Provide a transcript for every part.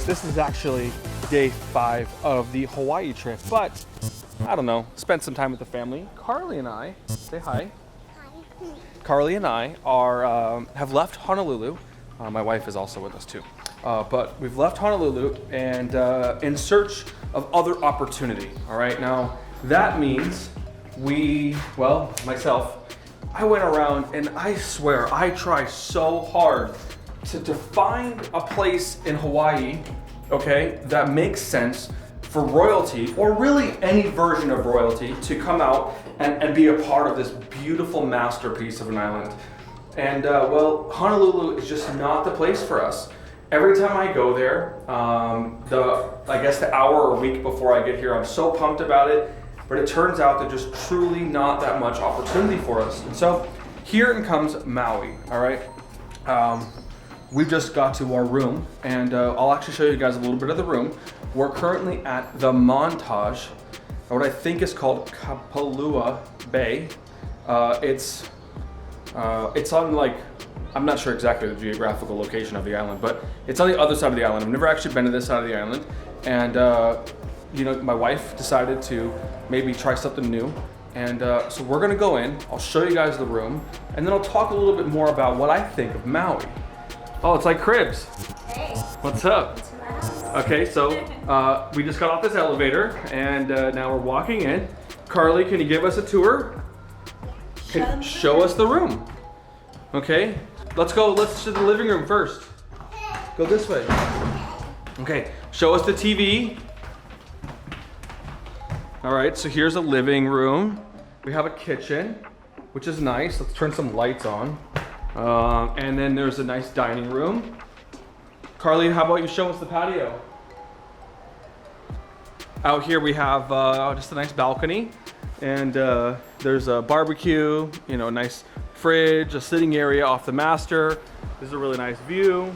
This is actually day 5 of the Hawaii trip, but I don't know, spent some time with the family. Carly and I, say hi. Hi. Carly and I are have left Honolulu. My wife is also with us too. But we've left Honolulu and in search of other opportunity. All right, now that means myself, I went around and I swear I try so hard to find a place in Hawaii, okay, that makes sense for royalty, or really any version of royalty, to come out and be a part of this beautiful masterpiece of an island. And Honolulu is just not the place for us. Every time I go there, the hour or week before I get here, I'm so pumped about it, but it turns out there's just truly not that much opportunity for us. And so here comes Maui, all right? We just got to our room, and I'll actually show you guys a little bit of the room. We're currently at the Montage, what I think is called Kapalua Bay. It's on I'm not sure exactly the geographical location of the island, but it's on the other side of the island. I've never actually been to this side of the island, and my wife decided to maybe try something new. And so we're gonna go in, I'll show you guys the room, and then I'll talk a little bit more about what I think of Maui. Oh, it's like Cribs. Hey. What's up? Okay, so we just got off this elevator, and now we're walking in. Carly, can you give us a tour? Show us the room. Okay, let's go. Let's to the living room first. Go this way. Okay, show us the TV. All right, so here's a living room. We have a kitchen, which is nice. Let's turn some lights on. And then there's a nice dining room. Carly, how about you show us the patio? Out here we have just a nice balcony, and there's a barbecue, a nice fridge, a sitting area off the master. This is a really nice view.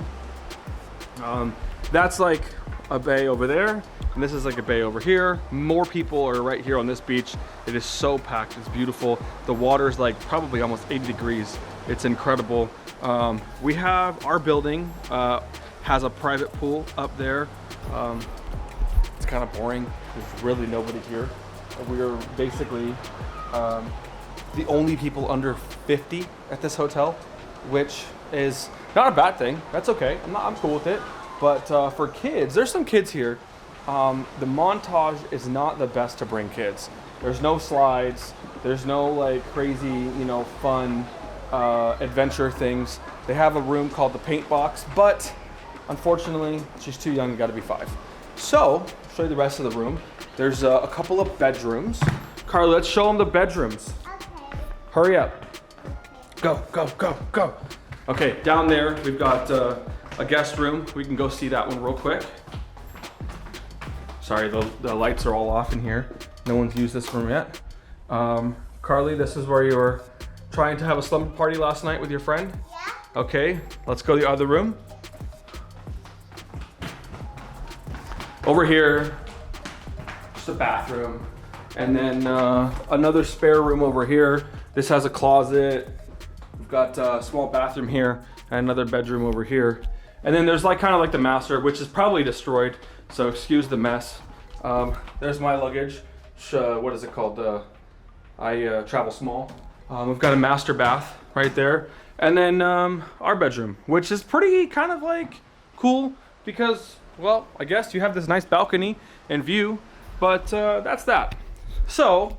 That's like a bay over there, and this is like a bay over here. More people are right here on this beach. It is so packed, it's beautiful. The water's like probably almost 80 degrees. It's incredible. We have our building has a private pool up there. It's kind of boring. There's really nobody here. We are basically the only people under 50 at this hotel, which is not a bad thing. That's okay. I'm cool with it. But for kids, there's some kids here. The Montage is not the best to bring kids. There's no slides. There's no like crazy, fun adventure things. They have a room called the Paint Box, but unfortunately, she's too young and got to be 5. So, I'll show you the rest of the room. There's a couple of bedrooms. Carly, let's show them the bedrooms. Okay. Hurry up. Go, go, go, go. Okay, down there we've got a guest room. We can go see that one real quick. Sorry, the lights are all off in here. No one's used this room yet. Carly, this is where you were trying to have a slumber party last night with your friend? Yeah. Okay, let's go to the other room. Over here, just a bathroom. And then another spare room over here. This has a closet. We've got a small bathroom here and another bedroom over here. And then there's kind of like the master, which is probably destroyed. So excuse the mess. There's my luggage. What is it called? I travel small. We've got a master bath right there. And then our bedroom, which is pretty kind of cool because, well, I guess you have this nice balcony and view, but that's that. So,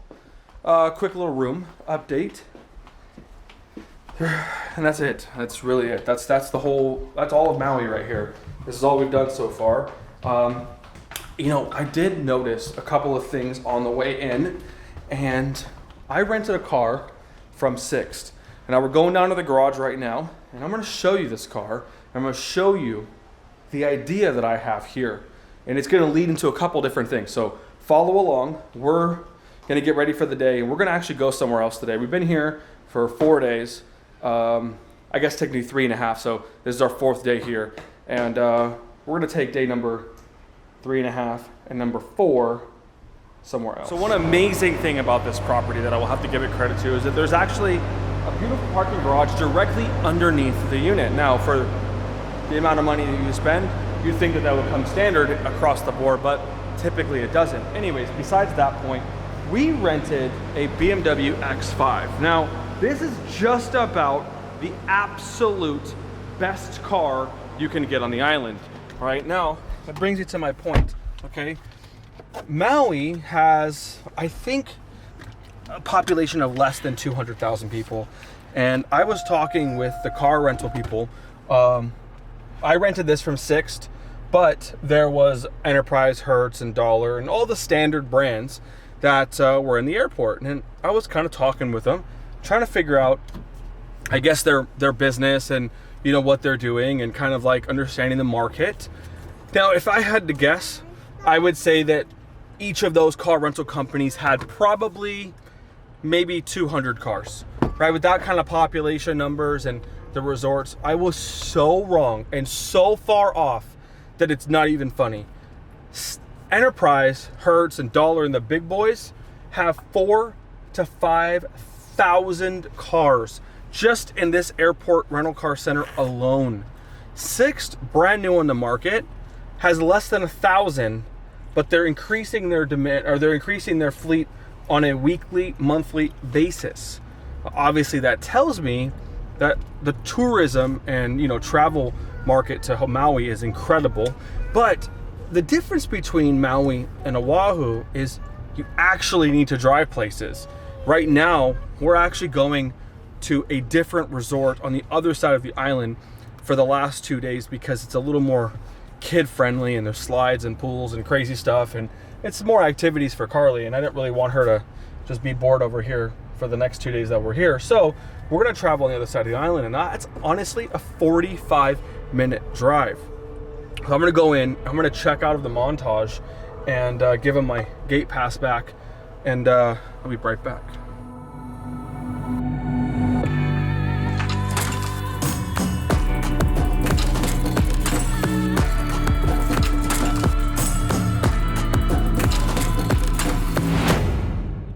quick little room update. And that's it. That's really it. That's all of Maui right here. This is all we've done so far. I did notice a couple of things on the way in, and I rented a car from Sixt. And now we're going down to the garage right now, and I'm gonna show you this car. I'm gonna show you the idea that I have here. And it's gonna lead into a couple different things. So follow along. We're gonna get ready for the day, and we're gonna actually go somewhere else today. We've been here for 4 days. I guess technically 3.5, so this is our 4th day here. And we're gonna take day number 3.5 and number 4 somewhere else. So one amazing thing about this property that I will have to give it credit to is that there's actually a beautiful parking garage directly underneath the unit. Now, for the amount of money that you spend, you'd think that that would come standard across the board, but typically it doesn't. Anyways, besides that point, we rented a BMW X5. Now, this is just about the absolute best car you can get on the island. Right now, that brings you to my point, okay? Maui has, I think, a population of less than 200,000 people. And I was talking with the car rental people. I rented this from Sixt, but there was Enterprise, Hertz, and Dollar, and all the standard brands that were in the airport. And I was kind of talking with them, trying to figure out, I guess, their business and, you know, what they're doing, and kind of like understanding the market. Now, if I had to guess, I would say that each of those car rental companies had probably maybe 200 cars, right? With that kind of population numbers and the resorts, I was so wrong and so far off that it's not even funny. Enterprise, Hertz, and Dollar, and the big boys have 4,000 to 5,000 cars just in this airport rental car center alone. Sixt, brand new on the market, has less than 1,000, but they're increasing their demand, or they're increasing their fleet on a weekly, monthly basis. Obviously, that tells me that the tourism and, you know, travel market to Maui is incredible. But the difference between Maui and Oahu is you actually need to drive places. Right now, we're actually going to a different resort on the other side of the island for the last 2 days because it's a little more kid friendly, and there's slides and pools and crazy stuff, and it's more activities for Carly, and I didn't really want her to just be bored over here for the next 2 days that we're here. So we're gonna travel on the other side of the island, and that's honestly a 45-minute drive. So I'm gonna go in, I'm gonna check out of the Montage and give him my gate pass back, and I'll be right back.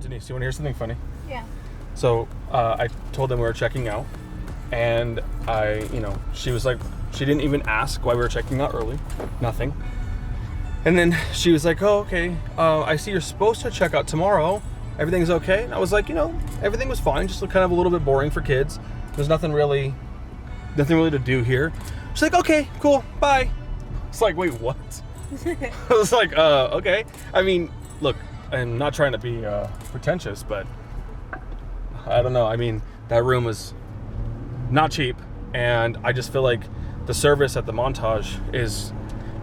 Denise, you wanna hear something funny? Yeah. So I told them we were checking out, and she was like, she didn't even ask why we were checking out early, nothing. And then she was like, oh, okay, I see you're supposed to check out tomorrow. Everything's okay? And I was like, everything was fine, just kind of a little bit boring for kids. There's nothing really to do here. She's like, okay, cool, bye. It's like, wait, what? I was like, okay. I mean, look, I'm not trying to be pretentious, but I don't know. I mean, that room was not cheap, and I just feel like the service at the Montage is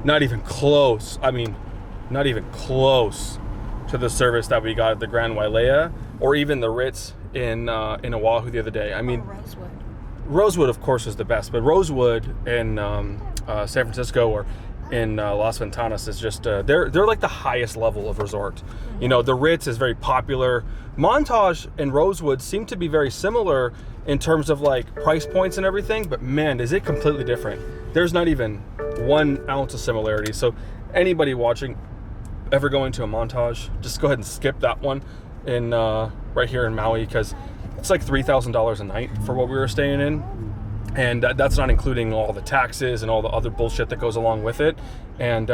not even close. I mean, not even close to the service that we got at the Grand Wailea, or even the Ritz in Oahu the other day. I mean, Rosewood, of course, is the best, but Rosewood in San Francisco or in Las Ventanas is just they're like the highest level of resort. You know, the Ritz is very popular. Montage and Rosewood seem to be very similar in terms of like price points and everything, but man, is it completely different. There's not even 1 ounce of similarity. So anybody watching ever going to a Montage, just go ahead and skip that one in right here in Maui, because it's like $3,000 a night for what we were staying in. And that's not including all the taxes and all the other bullshit that goes along with it. And,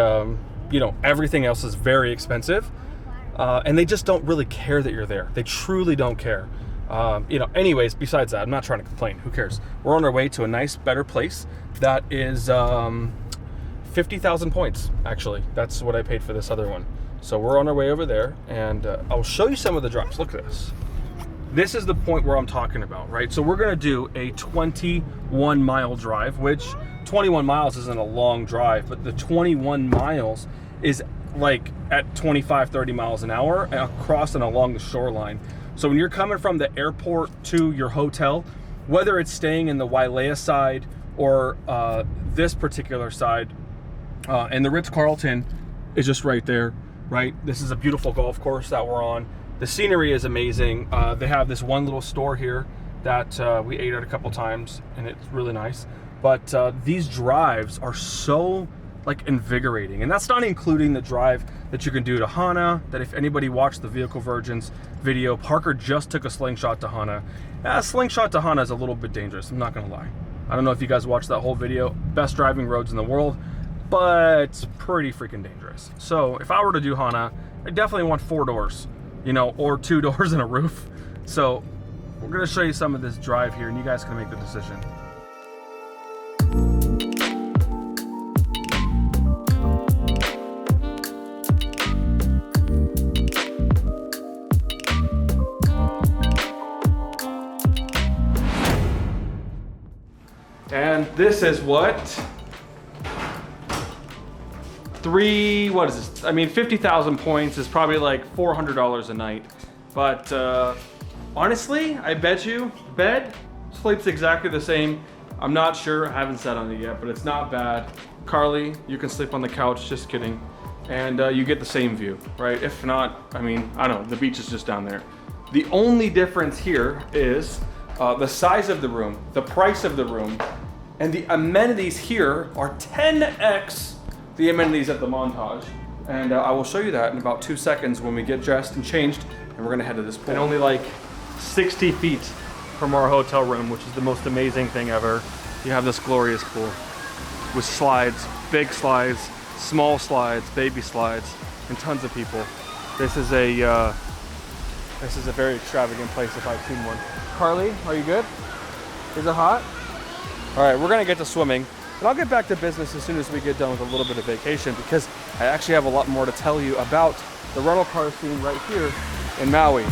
everything else is very expensive. And they just don't really care that you're there. They truly don't care. Anyways, besides that, I'm not trying to complain. Who cares? We're on our way to a nice, better place that is 50,000 points, actually. That's what I paid for this other one. So we're on our way over there, and I'll show you some of the drives. Look at this. This is the point where I'm talking about, right? So we're gonna do a 21-mile drive, which 21 miles isn't a long drive, but the 21 miles is like at 25, 30 miles an hour across and along the shoreline. So when you're coming from the airport to your hotel, whether it's staying in the Wailea side or this particular side, and the Ritz-Carlton is just right there, right? This is a beautiful golf course that we're on. The scenery is amazing. They have this one little store here that we ate at a couple times, and it's really nice. But these drives are so like invigorating, and that's not including the drive that you can do to Hana. That if anybody watched the Vehicle Virgins video, Parker just took a slingshot to Hana. Slingshot to Hana is a little bit dangerous, I'm not gonna lie. I don't know if you guys watched that whole video. Best driving roads in the world. but it's pretty freaking dangerous. So if I were to do Hana, I definitely want 4 doors, you know, or 2 doors and a roof. So we're gonna show you some of this drive here and you guys can make the decision. And this is what? What is this? I mean, 50,000 points is probably like $400 a night. But honestly, I bet you, bed sleeps exactly the same. I'm not sure, I haven't sat on it yet, but it's not bad. Carly, you can sleep on the couch, just kidding. And you get the same view, right? If not, I mean, I don't know, the beach is just down there. The only difference here is the size of the room, the price of the room, and the amenities here are 10x the amenities at the Montage. And I will show you that in about 2 seconds when we get dressed and changed, and we're gonna head to this pool. And only like 60 feet from our hotel room, which is the most amazing thing ever, you have this glorious pool with slides, big slides, small slides, baby slides, and tons of people. This is a very extravagant place if I've seen one. Carly, are you good? Is it hot? All right, we're gonna get to swimming, but I'll get back to business as soon as we get done with a little bit of vacation, because I actually have a lot more to tell you about the rental car scene right here in Maui.